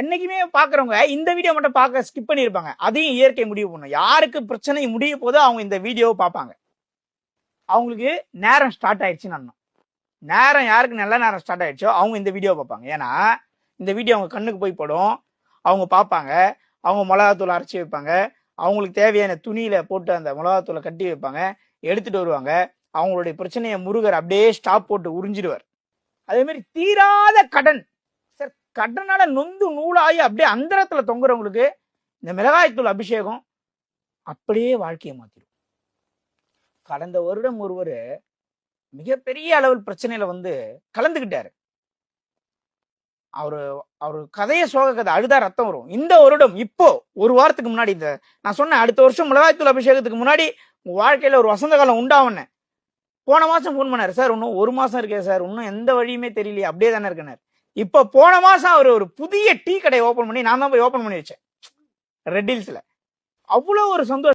என்னைக்குமே பாக்குறவங்க இந்த வீடியோ மட்டும் பார்க்க ஸ்கிப் பண்ணிருப்பாங்க. அதையும் இயற்கை முடிவு பண்ணும். யாருக்கு பிரச்சனை முடிய போதோ அவங்க இந்த வீடியோவை பார்ப்பாங்க. அவங்களுக்கு நேரம் ஸ்டார்ட் ஆயிடுச்சுன்னு அர்த்தம். நேரம் யாருக்கு நல்ல நேரம் ஸ்டார்ட் ஆயிடுச்சோ அவங்க இந்த வீடியோ பார்ப்பாங்க. ஏன்னா இந்த வீடியோ அவங்க கண்ணுக்கு போய் படும், அவங்க பார்ப்பாங்க, அவங்க மிளகாத்தூள் அரைச்சி வைப்பாங்க, அவங்களுக்கு தேவையான துணியில போட்டு அந்த மிளகாத்தூளை கட்டி வைப்பாங்க, எடுத்துட்டு வருவாங்க. அவங்களுடைய பிரச்சனையை முருகர் அப்படியே ஸ்டாப் போட்டு உறிஞ்சிடுவார். அதே மாதிரி தீராத கடன் சார், கடனால நொந்து நூலாகி அப்படியே அந்தரத்துல தொங்குறவங்களுக்கு இந்த மிளகாய்த்தூள் அபிஷேகம் அப்படியே வாழ்க்கையை மாத்திடும். கடந்த வருடம் ஒருவர் மிகப்பெரிய அளவில் பிரச்சனையில கலந்துகிட்டாரு. அவரு கதையை சோக கதை, அழுதா ரத்தம் வரும். இந்த வருடம் இப்போ ஒரு வாரத்துக்கு முன்னாடி நான் சொன்னேன், அடுத்த வருஷம் மிளகாய்த்தூள் அபிஷேகத்துக்கு முன்னாடி உங்க வாழ்க்கையில ஒரு வசந்த காலம் உண்டாவன. போன மாசம் போன் பண்ணாரு, சார் இன்னும் ஒரு மாசம் இருக்கே சார், இன்னும் எந்த வழியுமே தெரியலையே, அப்படியே தானே இருக்கனார். இப்ப போன மாசம் அவர் ஒரு புதிய டீ கடையை ஓபன் பண்ணி நான் தான் போய் ஓபன் பண்ணி வச்சேன் ரெட் ஹில்ஸ்ல. அவ்வளவு ஒரு சந்தோஷம்.